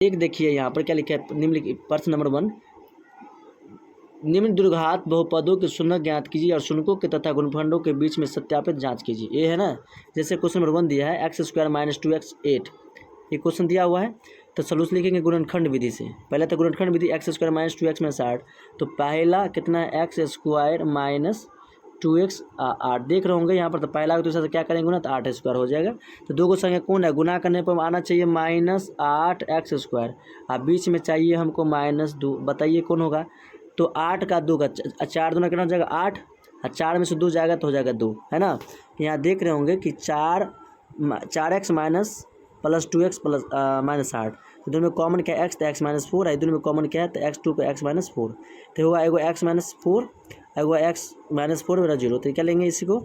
एक देखिए यहाँ पर क्या लिखा है, निम्नलिखित प्रश्न नंबर 1, निम्न द्विघात बहुपदों के शून्यक ज्ञात कीजिए और शून्यकों के तथा गुणनफलों के बीच में सत्यापित जांच कीजिए। ये है ना, जैसे क्वेश्चन नंबर 1 दिया है x² - 2x 8, ये क्वेश्चन दिया हुआ है। तो सलूशन लिखेंगे गुणनखंड विधि से। पहले तो गुणनखंड विधि x² - 2x में 60, तो पहला कितना है x² - 2x 8 देख रहे होंगे यहाँ पर। तो पहला को दूसरा से क्या करेंगे ना, तो 8² हो जाएगा। तो दो को संख्या कौन है, गुना करने पर आना चाहिए -8x², अब बीच में चाहिए हमको -2, बताइए कौन होगा। तो 8 का 2 का 4 दूना कितना हो जाएगा 8, और 4 में से 2 जाएगा तो हो जाएगा 2, है ना। यहाँ देख रहे होंगे कि 4x प्लस 2x प्लस -8, तो दोनों में कॉमन क्या है x, तो x - 4 है। दोनों में कॉमन क्या है, तो x2 को x - 4, तो होगा एगो x - 4, एगो x - 4 मेरा 0, तो क्या लेंगे इसी को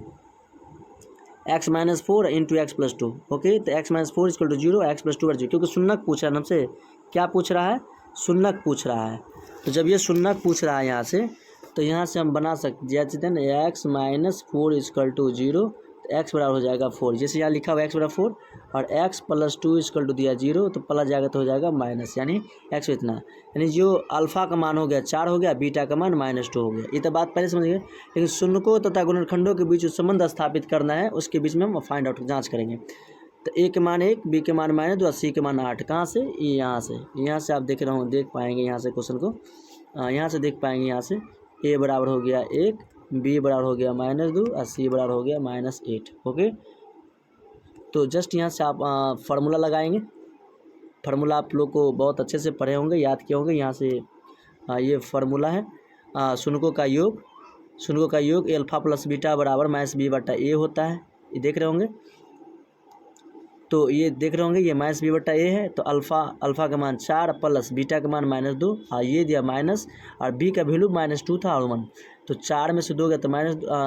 x - 4 इंटू x + 2। ओके, तो x - 4 = 0, x + 2 0, क्योंकि शून्यक पूछ रहा है हमसे। क्या पूछ रहा है, शून्यक पूछ रहा है। तो जब ये शून्यक पूछ रहा है यहाँ से, तो यहाँ से हम बना सकते जैसे ना x - 4 = 0, तो x बराबर हो जाएगा 4, जैसे यहाँ लिखा हुआ x बराबर 4, और x + 2 = दिया 0, तो प्लस जाएगा तो हो जाएगा माइनस, यानी x इतना, यानी जो अल्फ़ा का मान हो गया 4 हो गया, बीटा का मान -2 हो गया। ये तो बात पहले समझ गए। लेकिन शून्यकों तथा गुणनखंडों के बीच जो संबंध स्थापित करना है, उसके बीच में हम फाइंड आउट जाँच करेंगे। तो a के मान 1, b के मान -2 और c के मान 8, कहाँ से, यहाँ से आप देख रहे हो, देख पाएंगे यहाँ से क्वेश्चन को, यहाँ से देख पाएंगे। यहाँ से a बराबर हो गया 1, b बराबर हो गया -2 और c बराबर हो गया -8। ओके, तो जस्ट यहाँ से आप फार्मूला लगाएंगे। फार्मूला आप लोग को बहुत अच्छे से पढ़े होंगे, याद किए होंगे। यहाँ से ये फार्मूला है शून्यकों का योग, शून्यकों का योग अल्फा प्लस बीटा बराबर -b/a होता है। ये देख रहे होंगे, तो ये देख रहे होंगे ये -b/a है। तो अल्फ़ा का मान 4 प्लस बीटा का मान -2, और ये दिया माइनस, और b का वैल्यू -2 था और 1, तो 4 में से 2 गया तो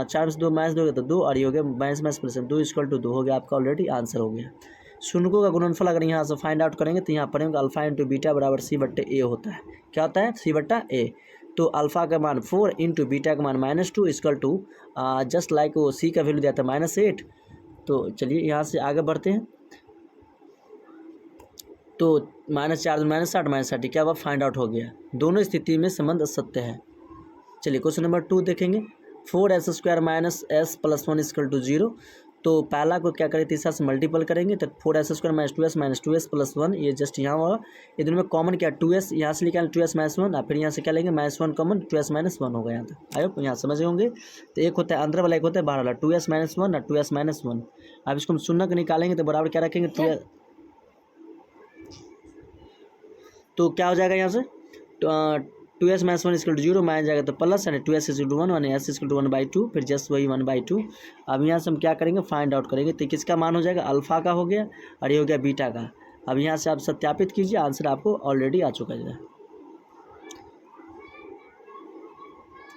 4 में से 2 -2 गया तो 2, और ये हो गया -2 = 2 हो गया, आपका ऑलरेडी आंसर हो गया। शून्यकों का गुणनफल अगर यहाँ से फाइंड आउट करेंगे, तो यहाँ पढ़ेंगे अल्फ़ा इंटू बीटा बराबर c/a होता है। क्या होता है, c/a। तो अल्फ़ा का मान 4 इंटू बीटा का मान -2 = जस्ट लाइक वो c का वैल्यू दिया था -8। तो चलिए यहाँ से आगे बढ़ते हैं। तो -4 -8 -60 क्या हुआ, फाइंड आउट हो गया। दोनों स्थिति में संबंध सत्य है। चलिए क्वेश्चन नंबर 2 देखेंगे। 4s² - s + 1 = 0, तो पहला को क्या करें, तीसरा से मल्टीपल करेंगे, तो 4s² - 2s - 2s + 1, ये जस्ट यहाँ होगा। ये दोनों में कॉमन क्या, 2s यहाँ से निकालें, 2s - 1, और फिर यहाँ से क्या लेंगे -1 कॉमन, 2s - 1 होगा। यहाँ तक आई होप यहाँ समझ होंगे। तो एक होता है अंदर वाला, एक होता है बाहर वाला, 2s - 1 और 2s - 1। अब इसको हम शून्य निकालेंगे, तो बराबर क्या रखेंगे, 2s, तो क्या हो जाएगा यहाँ से 2s - 1 = 0, माइनस जाएगा तो प्लस, यानी 2s = 1 और s = 1/2, फिर जस्ट वही 1/2। अब यहाँ से हम क्या करेंगे, फाइंड आउट करेंगे। तो किसका मान हो जाएगा, अल्फ़ा का हो गया, और ये हो गया बीटा का। अब यहाँ से आप सत्यापित कीजिए, आंसर आपको ऑलरेडी आ चुका है।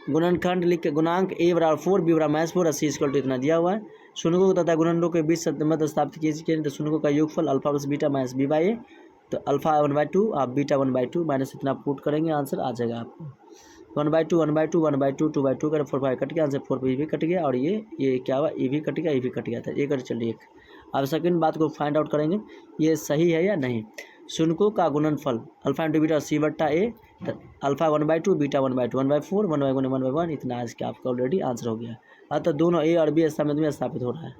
गुणनखंड लिख के गुणांक a बराबर 4, b बराबर -4 और c = इतना दिया हुआ है। शून्यकों तथा गुणनखंडों के बीच संबंध स्थापित कीजिए। तो शून्यकों का योगफल alpha plus beta minus b/a, तो अल्फा 1/2 आप बीटा 1/2 माइनस इतना पुट करेंगे, आंसर आ जाएगा आपको 1/2 1/2 1/2 2/2 कर 4/5 कट गया, आंसर 4 भी कट गया, और ये क्या हुआ, ये भी कट गया, ये भी कट गया था, ये कर चलिए। अब सेकंड बात को फाइंड आउट करेंगे, ये सही है या नहीं। शून्यकों का गुणनफल alpha into beta c/a, alpha 1/2 beta 1/2 1/4 1/1 1/1, इतना आज का आपका ऑलरेडी आंसर हो गया। अतः दोनों a और b स्थापित में स्थापित हो रहा है।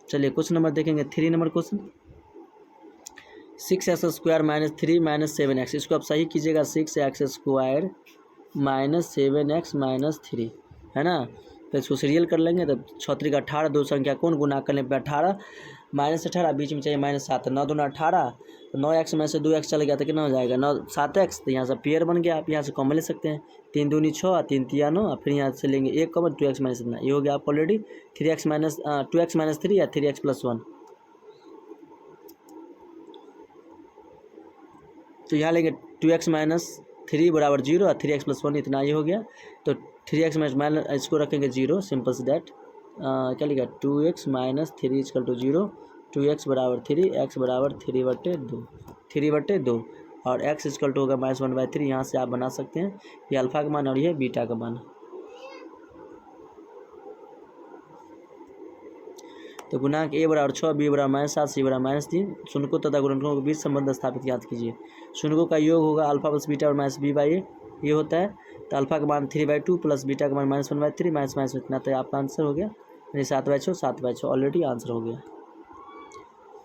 चलिए क्वेश्चन नंबर देखेंगे, 3 नंबर क्वेश्चन। 6x² - 3 - 7x, इसको आप सही कीजिएगा, 6x² - 7x - 3, है ना। तो इसको सीरियल कर लेंगे, तो 6 का 18, दो संख्या कौन गुना करने पर 18 -18, बीच में चाहिए -7, 9 दूना 18, तो 9x में से 2x चल गया तो कितना हो जाएगा 9 7x, तो यहाँ से पेयर बन गया। आप यहाँ से कॉमन ले सकते हैं, 3 दूनी 6 और 3 तिया 9, फिर यहाँ से लेंगे 1 कॉमन, 2x माइनस इतना, ये हो गया आप ऑलरेडी 2x - 3 या 3x + 1। तो यहाँ लेंगे 2x - 3 बराबर 0 और 3x + 1, इतना ये हो गया। तो 3x माइनस इसको रखेंगे 0, सिंपल से दैट क्या लिखा 2x - 3 = 0, 2x बराबर 3, x बराबर 3/2 3/2, और x = होगा -1/3। यहाँ से आप बना सकते हैं, ये अल्फ़ा का मान और ये बीटा का मान। तो गुणांक a बराबर 6, b बराबर -7, c बराबर -3। शून्यकों तथा गुणनखंडों के बीच संबंध स्थापित ज्ञात कीजिए। शून्यकों का योग होगा अल्फा प्लस बीटा और -b/a, ये होता है। तो अल्फा का मान 3/2 प्लस बीटा का मान -1/3 माइनस इतना, तो आपका आंसर हो गया यानी 7/6, 7/6 ऑलरेडी आंसर हो गया।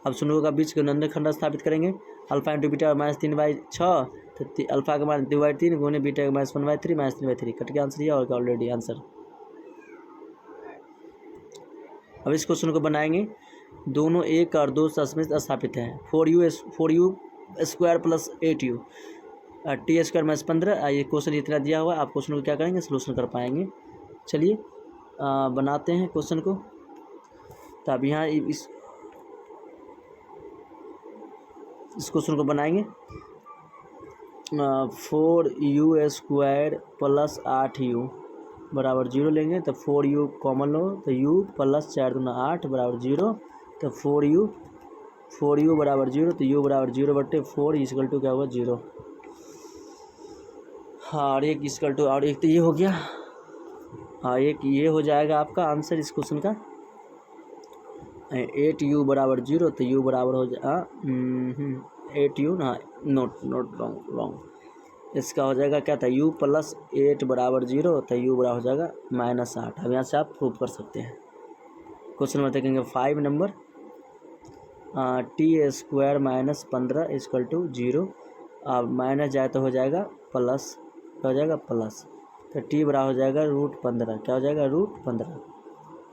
अब शून्यों का बीच गुणनखंड स्थापित करेंगे। अल्फा इंटू बीटा -3/6, तो अल्फा का मान 2/3 गुणे बीटा का -1/3 -3/3 कट के आंसर ये होगा ऑलरेडी आंसर। अब इस क्वेश्चन को बनाएंगे। दोनों 1 और 2 समेत स्थापित हैं। 4u square plus 8u T square -15। ये क्वेश्चन इतना दिया हुआ है, आप क्वेश्चन को क्या करेंगे, सोल्यूशन कर पाएंगे। चलिए बनाते हैं क्वेश्चन को। तो अब यहाँ इस क्वेश्चन को बनाएंगे। 4u स्क्वायर प्लस 8u बराबर 0 लेंगे। तो 4u कॉमन लो, तो u प्लस 4 दूना 8 बराबर 0। तो 4u बराबर 0, तो u बराबर 0/4 इक्वल टू क्या होगा 0। हाँ, और एक इक्वल टू, और एक तो ये हो गया। हाँ, एक ये हो जाएगा आपका आंसर इस क्वेश्चन का। 8u बराबर 0, तो u बराबर हो जाएगा 8u, हाँ नोट रॉन्ग। इसका हो जाएगा क्या था, u प्लस 8 बराबर 0, तो u बराबर हो जाएगा -8। अब यहाँ से आप प्रूव कर सकते हैं। क्वेश्चन नंबर देखेंगे 5 number. T square -15 equal to 0। अब माइनस जाए तो हो जाएगा प्लस, क्या हो जाएगा प्लस। तो टी बराबर हो जाएगा √15, क्या हो जाएगा √15।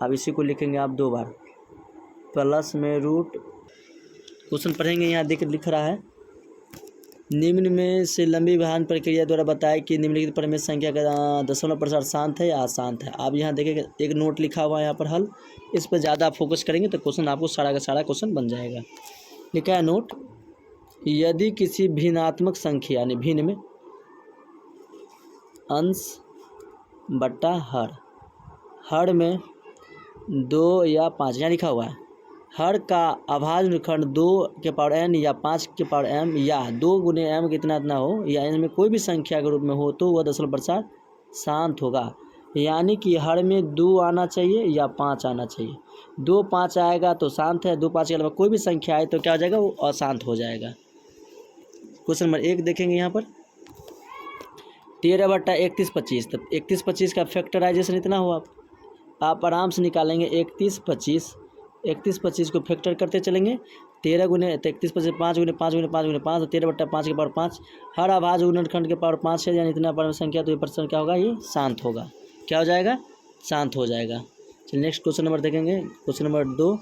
अब इसी को लिखेंगे आप 2 बार, प्लस में रूट। क्वेश्चन पढ़ेंगे, यहाँ देख लिख रहा है निम्न में से लंबी विभाजन प्रक्रिया द्वारा बताया कि निम्नलिखित परिमेय संख्या का दशमलव प्रसार शांत है या अशांत है। आप यहाँ देखेंगे एक नोट लिखा हुआ है यहाँ पर हल, इस पर ज़्यादा फोकस करेंगे तो क्वेश्चन आपको सारा का सारा क्वेश्चन बन जाएगा। लिखा है नोट, यदि किसी भिन्नात्मक संख्या यानी भिन्न में अंश बट्टा हर में 2 या 5, यहाँ लिखा हुआ है हर का अभाज्य खंड 2 के पावर n या 5 के पावर m या 2 गुने m कितना इतना हो, या इनमें कोई भी संख्या के रूप में हो, तो वह दशमलव प्रसार शांत होगा। यानी कि हर में 2 आना चाहिए या 5 आना चाहिए। 2 5 आएगा तो शांत है, 2 5 के अलावा कोई भी संख्या आए तो क्या हो जाएगा, वो अशांत हो जाएगा। क्वेश्चन नंबर 1 देखेंगे यहाँ पर 13/31/25। तो 31/25 का फैक्टराइजेशन इतना हुआ, आप आराम से निकालेंगे। 31/25 को फैक्टर करते चलेंगे। 13 गुने 31/25 5 गुने 5 गुने 5 गुने 5, तो 13/5 के पावर 5। हर अभाज्य गुणनखंड के पावर 5 है, यानी इतना पर संख्या, तो ये प्रश्न क्या होगा, ये शांत होगा। क्या हो जाएगा, शांत हो जाएगा। चलिए नेक्स्ट क्वेश्चन नंबर देखेंगे। क्वेश्चन नंबर 2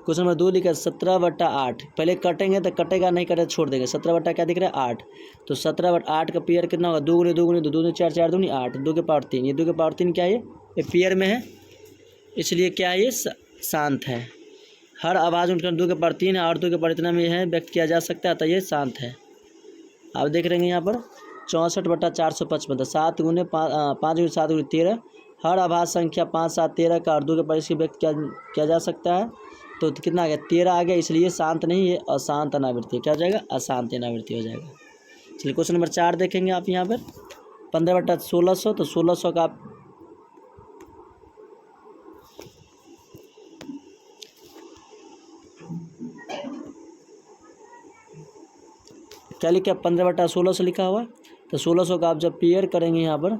क्वेश्चन नंबर 2 लिखा है 17/8। पहले कटेंगे तो कटेगा, नहीं कटे छोड़ देंगे। 17 क्या दिख रहा है 8, तो 17/8 का पेयर कितना होगा, 2 गुने 2 गुने 2 2 4 4 2 8, 2 के पावर 3। ये 2 के पावर 3 क्या है, ये पेयर में है, इसलिए क्या है, ये शांत है। हर आवाज उनका 2 के पावर 3 है और 2 के पावर इतना में है व्यक्त किया जा सकता है, तो ये शांत है। आप देख रहे हैं यहाँ पर 64/455, 7 गुने 5 गुने 7 गुने 13। हर आभाज्य संख्या 5 7 13 का और 2 के पावर इसकी व्यक्त किया जा सकता है, तो कितना आ गया 13 आ गया, इसलिए शांत नहीं है, अशांत अनावृत्ति। क्या हो जाएगा, अशांत अनावृत्ति हो जाएगा। चलिए क्वेश्चन नंबर 4 देखेंगे आप यहाँ पर 15/1600। तो 1600 का आप क्या लिखा, 15/1600 लिखा हुआ। तो 1600 का आप जब पेयर करेंगे यहाँ पर,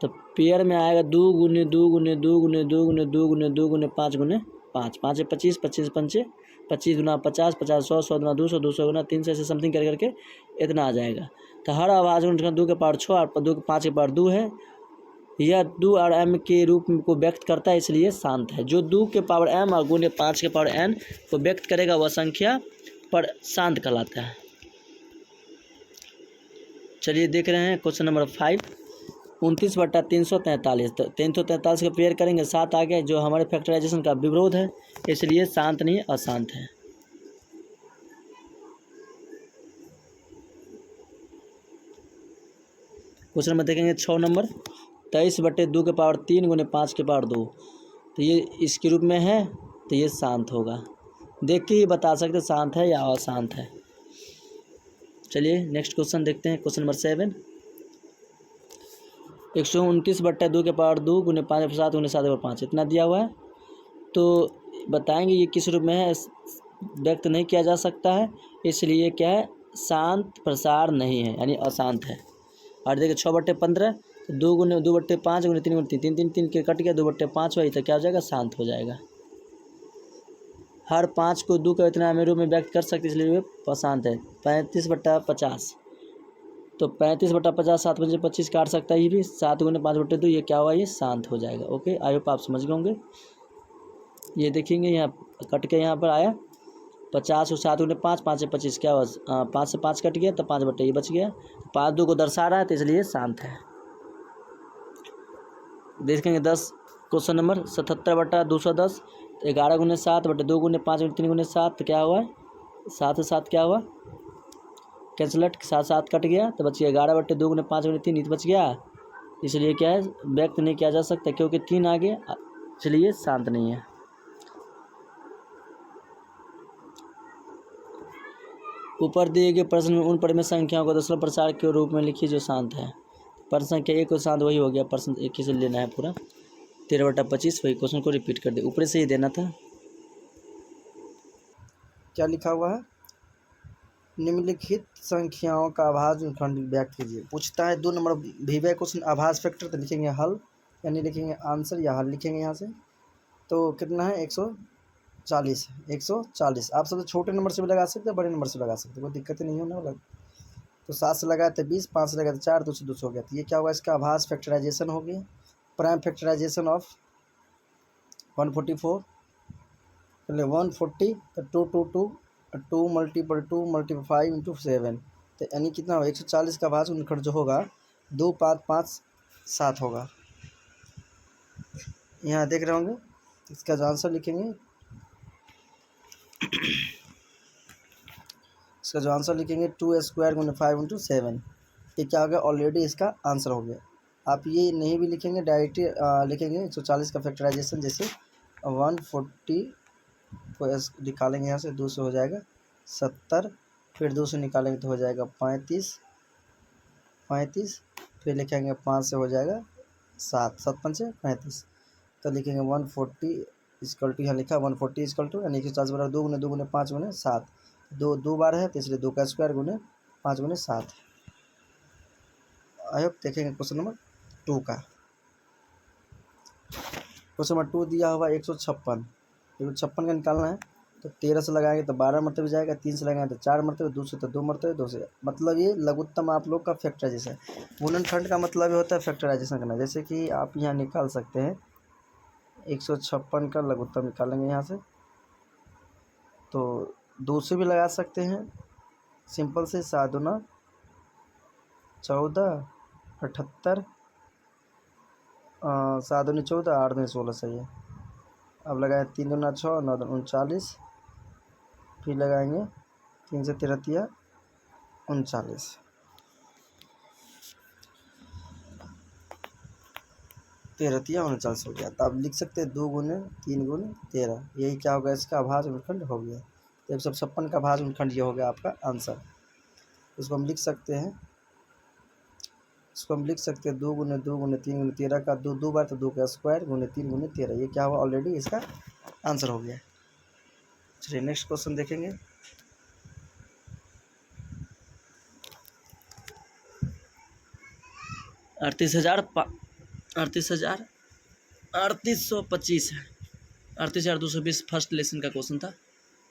तो पेयर में आएगा 2 गुने 2 गुने 2 गुने 2 गुने 2 गुने 2 गुने 5 गुने 5, 5 25 25 पंचे 25 गुना 50 50 100 100 गुना 200 200 गुना 300 ऐसे समथिंग करके इतना आ जाएगा। तो हर आवाज उनका 2 के पावर 6 और 2 के 5 के पावर 2 है, यह 2 और m के रूप को व्यक्त करता है, इसलिए शांत है। जो 2 के पावर m और गुने 5 के पावर n को व्यक्त करेगा वह संख्या पर शांत कहलाता है। चलिए देख रहे हैं क्वेश्चन नंबर 5 29/343। तो 343 का पेयर करेंगे, 7 आ गया, जो हमारे फैक्टराइजेशन का विरोध है, इसलिए शांत नहीं अशांत है। क्वेश्चन नंबर देखेंगे 6 नंबर 23/2 के पावर 3 गुने 5 के पावर 2। तो ये इसके रूप में है, तो ये शांत होगा। देख के ही बता सकते शांत है या अशांत है। चलिए नेक्स्ट क्वेश्चन देखते हैं। क्वेश्चन नंबर 7 129/2 के पावर 2 गुने 5/7 गुने 7/5 इतना दिया हुआ है। तो बताएंगे ये किस रूप में है, व्यक्त नहीं किया जा सकता है, इसलिए क्या है, शांत प्रसार नहीं है, यानी अशांत है। और देखिए 6/15 तो 2 गुने 2/5 गुने 3 गुने 3 3 3 के कट गया, 2/5 हुआ, तो क्या हो जाएगा, शांत हो जाएगा। हर 5 को 2 का इतना रूप में व्यक्त कर सकते, इसलिए ये अशांत है। 35/50 तो 35/50 7×25 काट सकता है, ये भी 7 गुने 5/2 ये क्या हुआ, ये शांत हो जाएगा। ओके, आई होप आप समझ गए होंगे। ये देखेंगे यहाँ कट के यहाँ पर आया 50 और 7 गुने 5 5 से 25 क्या हुआ, 5 से 5 कट गया तो 5/, ये बच गया। 5 2 को दर्शा रहा है तो इसलिए शांत है। देखेंगे 10 क्वेश्चन नंबर 77/210 तो 11 गुने 7/2 गुने 5 गुने 3 गुने 7 तो क्या हुआ, 7 से 7 क्या हुआ, कैंसलट, 7 7 कट गया तो बच गया 11/2 गुने 5 गुने 3 बच गया। इसलिए क्या है, व्यक्त नहीं किया जा सकता क्योंकि 3 आ गया, इसलिए शांत नहीं है। ऊपर दिए गए प्रश्न में उन परिमेय संख्याओं को दशमलव प्रसार के रूप में लिखिए जो शांत है। प्रश्न संख्या 1 को शांत वही हो गया, प्रश्न 1 ही से लेना है पूरा। 13/25 वही क्वेश्चन को रिपीट कर दे, ऊपर से ही देना था। क्या लिखा हुआ है, निम्नलिखित संख्याओं का आभाज्य खंड व्यक्त कीजिए। पूछता है 2 नंबर भिन्न क्वेश्चन आभाज्य फैक्टर, तो लिखेंगे हल, यानी लिखेंगे आंसर या हल लिखेंगे यहाँ से। तो कितना है 140 140। आप सबसे छोटे नंबर से भी लगा सकते हैं, बड़े नंबर से लगा सकते हैं, कोई दिक्कत नहीं होने वाला। तो 7 से लगाए थे 20, 5 से लगाए थे 4, 2 से 2 हो गया। तो ये क्या होगा, इसका आभाज्य फैक्टराइजेशन हो गया। प्राइम फैक्टराइजेशन ऑफ 144 पहले 140 तो 2 2 2 2 मल्टीपल 2 मल्टीपल 5 इंटू 7 तो यानी कितना होगा 140 का भाज्य गुणनखंड जो होगा 2 5 5 7 होगा। यहाँ देख रहे होंगे, इसका जो आंसर लिखेंगे, इसका जो आंसर लिखेंगे 2² गुने 5 इंटू 7, ये क्या हो गया, ऑलरेडी इसका आंसर हो गया। आप ये नहीं भी लिखेंगे, डायरेक्टली लिखेंगे 140 का फैक्टराइजेशन, जैसे 140 को निकालेंगे यहाँ से 2 से हो जाएगा 70, फिर 2 से निकालेंगे तो हो जाएगा 35, फिर लिखेंगे 5 से हो जाएगा 7, 7 5 35, तो लिखेंगे 140 इक्वल टू, यहाँ लिखा 140 इक्वल टू यानी 140 बराबर 2 गुने 5 गुने 7, 2 बार है तो इसलिए 2 का स्क्वायर गुने 5 गुने 7। आई होप देखेंगे क्वेश्चन नंबर 2 का। क्वेश्चन नंबर 2 दिया हुआ 156 का निकालना है। तो 13 से लगाएंगे तो 12 मरतबे जाएगा, 3 से लगाएंगे तो 4 मरतबे, 2 से तो 2 मरतबे, 2 से मतलब ये लघुत्तम आप लोग का फैक्टराइजेशन। गुणनखंड का मतलब होता है फैक्टराइजेशन करना। जैसे कि आप यहाँ निकाल सकते हैं 156 का लघुत्तम निकालेंगे यहाँ से, तो 2 से भी लगा सकते हैं सिंपल से, 7 दूना 14 78, 7 दूनी 14 8 दूनी 16 सही है। अब लगाए 3 दूना 6 9 दूनी 39, फिर लगाएंगे 3 से 13 39, 13 39 हो गया। तो आप लिख सकते हैं 2 गुने 3 गुने 13, यही क्या होगा, इसका आभाज्य गुणनखंड हो गया। तो 156 का भाज्य गुणनखंड ये हो गया आपका आंसर। इसको हम लिख सकते हैं, 2 गुने 2 गुने 3 गुने 13 का 2 बार तो 2 का स्क्वायर गुने 3 गुने 13, ये क्या हुआ, ऑलरेडी इसका आंसर हो गया। चलिए नेक्स्ट क्वेश्चन देखेंगे। अड़तीस हजार 38,225 है, 38,220 फर्स्ट लेसन का क्वेश्चन था।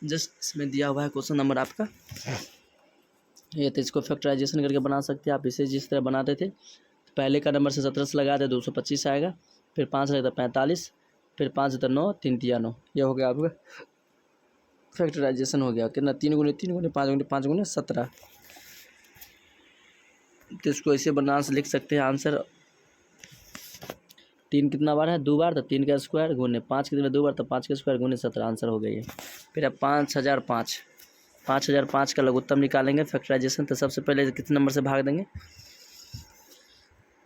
जस्ट इसमें दिया हुआ है क्वेश्चन नंबर आपका ये, तो इसको फैक्टराइजेशन करके बना सकते हैं आप। इसे जिस तरह बनाते थे, तो पहले का नंबर से 17 से लगा दे 225 आएगा, फिर 5 लगता 45, फिर 5 से 9 3 तिया 9, यह हो गया आपका फैक्टराइजेशन हो गया। कितना, 3 गुने 3 गुने 5 गुने 5 गुने 17। तो इसको ऐसे बना से लिख सकते हैं आंसर। 3 कितना बार है, 2 बार, तो 3 का स्क्वायर गुने 5 कितने 2 बार, तो 5 का स्क्वायर गुने 17, आंसर हो गई है। फिर अब 5005 का लघुत्तम निकालेंगे फैक्टराइजेशन। तो सबसे पहले कितने नंबर से भाग देंगे,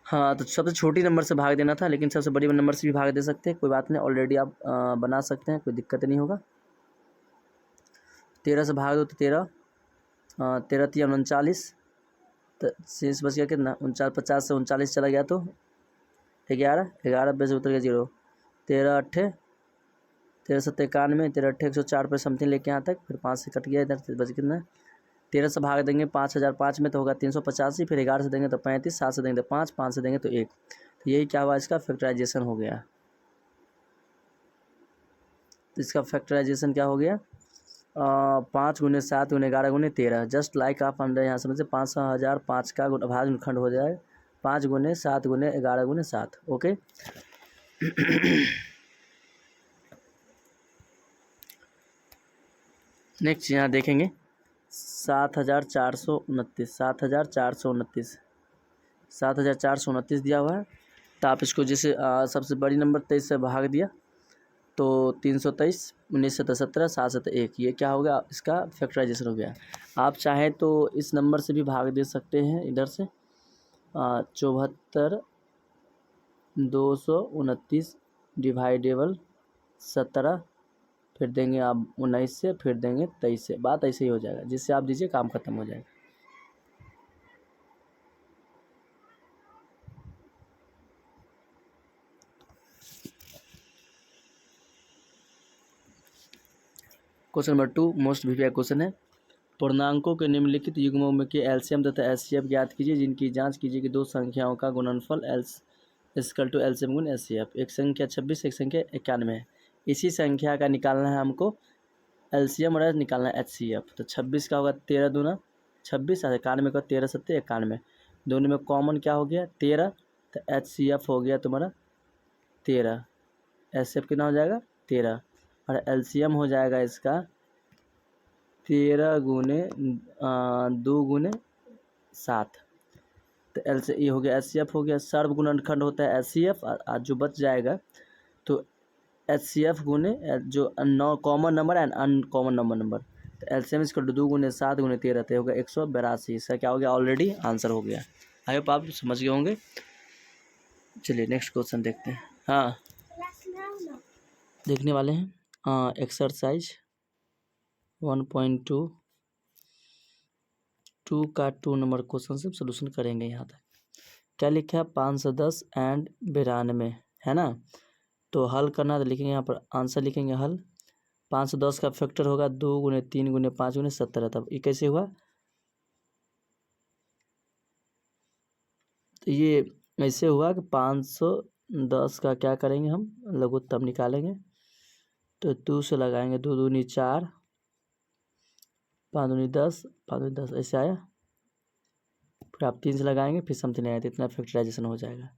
हाँ तो सबसे छोटी नंबर से भाग देना था, लेकिन सबसे बड़ी नंबर से भी भाग दे सकते हैं, कोई बात नहीं, ऑलरेडी आप बना सकते हैं, कोई दिक्कत नहीं होगा। 13 से भाग दो तो 13 13 3 39, तो शेष बच गया कितना 49, 50 से 39 चला गया तो 11, 11 पे से उतर गया 0, 13 अट्ठे 13 सत्ते 91, 13 अट्ठे 104 पे समथिंग लेके यहाँ तक, फिर 5 से कट गया इधर से बच कितना 13 से भाग देंगे 5005 में तो होगा 385, फिर 11 से देंगे तो 35, 7 से देंगे तो 5, 5 से देंगे तो 1, तो यही क्या हुआ इसका फैक्टराइजेशन हो गया। तो इसका फैक्टराइजेशन क्या हो गया 5 गुने 7 गुने 11 गुने 13, जस्ट लाइक आप अंदर यहाँ समझे 500,005 का भाजखंड हो जाए 5 गुने 7 गुने 11 गुने 7। ओके नेक्स्ट यहाँ देखेंगे 7,429, 7,429, 7,429 दिया हुआ है। तो आप इसको जैसे सबसे बड़ी नंबर 23 से भाग दिया तो 323, 1917, 7 1, ये क्या हो गया इसका फैक्टराइजेशन हो गया। आप चाहें तो इस नंबर से भी भाग दे सकते हैं इधर से 74 229 डिवाइडेबल 17, फिर देंगे आप 19 से, फिर देंगे 23 से, बात ऐसे ही हो जाएगा, जिससे आप दीजिए काम खत्म हो जाएगा। Question number 2 most VVI question है, पूर्णांकों के निम्नलिखित युग्मों में के एलसीएम तथा एचसीएफ ज्ञात कीजिए जिनकी जांच कीजिए कि दो संख्याओं का गुणनफल एलसीएम गुण एचसीएफ। एक संख्या 26, एक संख्या 91 है। इसी संख्या का निकालना है हमको एलसीएम और निकालना है एचसीएफ। तो 26 का होगा 13 दूना 26 और 91 का 13 सत्ते 91, दोनों में कॉमन क्या हो गया 13, तो एचसीएफ हो गया तुम्हारा 13, एचसीएफ कितना हो जाएगा 13, और एलसीएम हो जाएगा इसका 13 गुने 2 गुने 7, तो एल से ये हो गया एचसीएफ हो गया। सर्वगुणनखंड होता है एचसीएफ, और जो बच जाएगा तो एचसीएफ गुने जो common number and uncommon number, तो एलसीएम इसका 2 गुने 7 गुने 13, तो होगा 182। इसका क्या हो गया ऑलरेडी आंसर हो गया। आई होप आप समझ गए होंगे। चलिए नेक्स्ट क्वेश्चन देखते हैं। हाँ देखने वाले हैं एक्सरसाइज 1.2 का 2 नंबर क्वेश्चन से सोल्यूशन करेंगे। यहाँ तक क्या लिखा है 510 एंड 92 है ना, तो हल करना तो लिखेंगे यहाँ पर आंसर लिखेंगे हल। 510 का फैक्टर होगा 2 गुने 3 गुने 5 गुने 17, तब ये कैसे हुआ, तो ये ऐसे हुआ कि 510 का क्या करेंगे हम लघुत्तम निकालेंगे, तो 2 से लगाएंगे 2 दूनी 4, 5 दूनी 10, 5 दूनी 10 ऐसे आया, फिर आप 3 से लगाएंगे फिर समथिंग आया, तो इतना फैक्टराइजेशन हो जाएगा।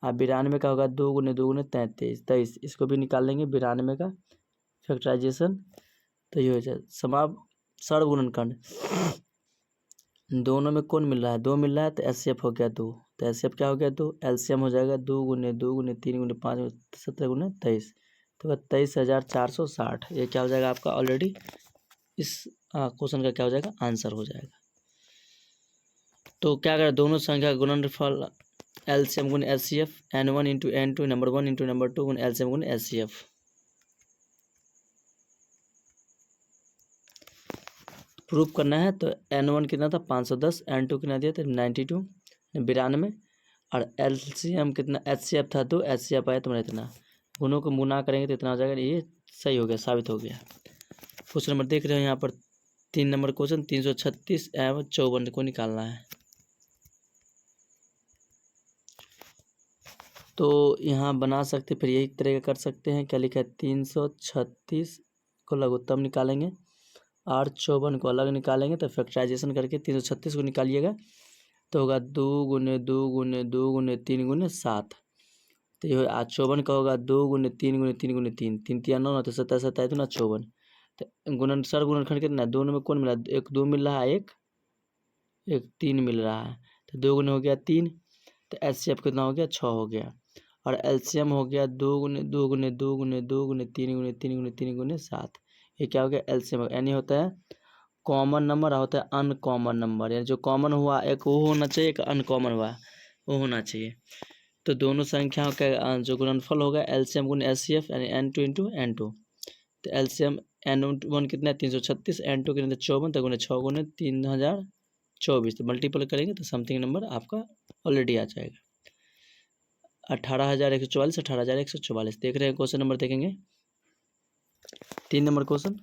अब 92 का होगा 2 गुने 2 गुने 23, इसको भी निकाल लेंगे 92 का फैक्टराइजेशन, तो ये हो जाए सर्वगुणनखंड दोनों में कौन मिल रहा है 2 मिल रहा है, तो एचसीएफ हो गया 2, तो एचसीएफ क्या हो गया 2, एलसीएम हो जाएगा 2 गुने 2 गुने 3 गुने 5 गुने 17 गुने 23, तो 23,460, ये क्या हो जाएगा आपका ऑलरेडी इस क्वेश्चन का क्या हो जाएगा आंसर हो जाएगा। तो क्या करें दोनों संख्या का गुणनफल एलसीएम गुने HCF, n1 into n2 number 1 into number 2 गुने एलसीएम गुने एचसीएफ। प्रूफ करना है तो n1 कितना था 510, n2 कितना दिया था 92 92, और एलसीएम कितना एचसीएफ था तो एचसीएफ आया तुम्हारा इतना, दोनों को गुना करेंगे तो इतना हो जाएगा, ये सही हो गया साबित हो गया। क्वेश्चन नंबर देख रहे हो यहाँ पर 3 नंबर क्वेश्चन 336 एवं 54 को निकालना है। तो यहाँ बना सकते फिर यही तरह कर सकते हैं, क्या लिखा है 336 को लघुत्तम निकालेंगे और 54 को अलग निकालेंगे, तो फैक्टराइजेशन करके 336 को निकालिएगा तो होगा 2 गुने 2 गुने 2 गुने 3 गुने 7, तो ये 54 का होगा 2 गुने 3 गुने 3 गुने 3, 3 3 9 तो 27 27 तो ना 54, तो गुणन सर्वगुणनखंड कितना दोनों में कौन मिला, एक 2 मिल रहा है, एक 3 मिल रहा है, तो 2 गुने हो गया 3, तो एचसीएफ कितना हो गया 6 हो गया, और एलसीएम हो गया 2 गुने 2 गुने 2 गुने 2 गुने 3 गुने 3 गुने 3 गुने 7, ये क्या हो गया एलसीएम, यानी होता है कॉमन नंबर होता है अनकॉमन नंबर, यानी जो कॉमन हुआ एक वो होना चाहिए, एक अनकॉमन हुआ वो होना चाहिए। तो दोनों संख्याओं का जो गुणनफल होगा एलसीएम गुने एचसीएफ यानी n2 इंटू n2, तो एलसीएम n1 कितना है 336, n2 कितना 54, तो गुने 6 गुने 3024, तो मल्टीपल करेंगे तो समथिंग नंबर आपका ऑलरेडी आ जाएगा। 18,144 18,144। देख रहे हैं क्वेश्चन नंबर देखेंगे 3 नंबर क्वेश्चन।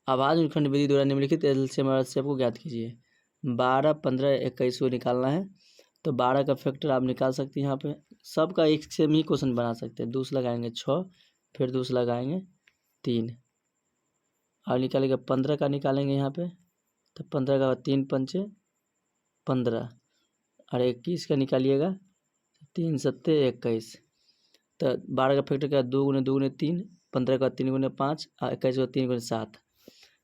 अभाज्य खंड विधि द्वारा निम्नलिखित एलसीएम और एचसीएफ को ज्ञात कीजिए। 12, 15, 21 को निकालना है तो 12 का फैक्टर आप निकाल सकते हैं। यहाँ पे सबका एक सेम ही क्वेश्चन बना सकते हैं। दूसरा लगाएंगे 6, फिर दूसरा लगाएंगे 3 और निकालेंगे 15 का निकालेंगे यहाँ पे तो 15 का 3 पंचे 15 और 21 का निकालिएगा 3 सत्ते 21। तो 12 का फैक्टर क्या 2 गुने 2 गुने 3, 15 का 3 गुने 5 और 21 का 3 गुने 7।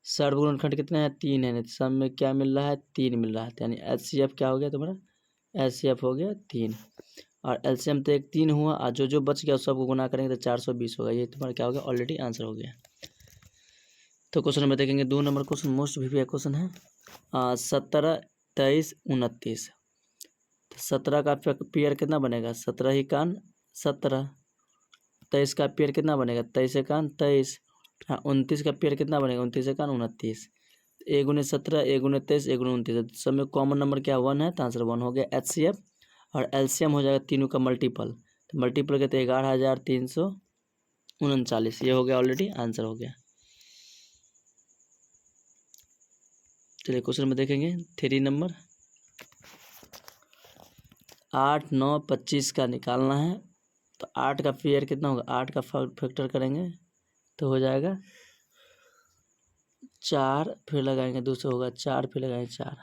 सर्वगुणनखंड कितना है 3 है, नहीं सब में क्या मिल रहा है 3 मिल रहा है। यानी एचसीएफ क्या हो गया तुम्हारा, एचसीएफ हो गया 3 और एलसीएम तो एक 3 हुआ और जो बच गया सबको गुना करेंगे तो 420 होगा। ये तुम्हारा क्या हो गया ऑलरेडी आंसर हो गया। तो क्वेश्चन नंबर देखेंगे 2 number question most VVI question है। 17, 23, 29। 17 का पेयर कितना बनेगा 17 ही कान 17। 23 का पेयर कितना बनेगा 23 कान 23। हाँ 29 का पेयर कितना बनेगा 29 कान 29। 1 गुने 17 1 गुने 23 1 गुने 29। सब में कॉमन नंबर क्या 1 है तो आंसर 1 हो गया। एचसीएफ और एलसीएम हो जाएगा तीनों का मल्टीपल, तो मल्टीपल कहते हैं 11,339। ये हो गया ऑलरेडी आंसर हो गया। चलिए क्वेश्चन में देखेंगे 3 नंबर। 8, 9, 25 का निकालना है तो 8 का पेयर कितना होगा 8 का फैक्टर करेंगे तो हो जाएगा 4, फिर लगाएंगे दूसरा होगा 4, फिर लगाएंगे 4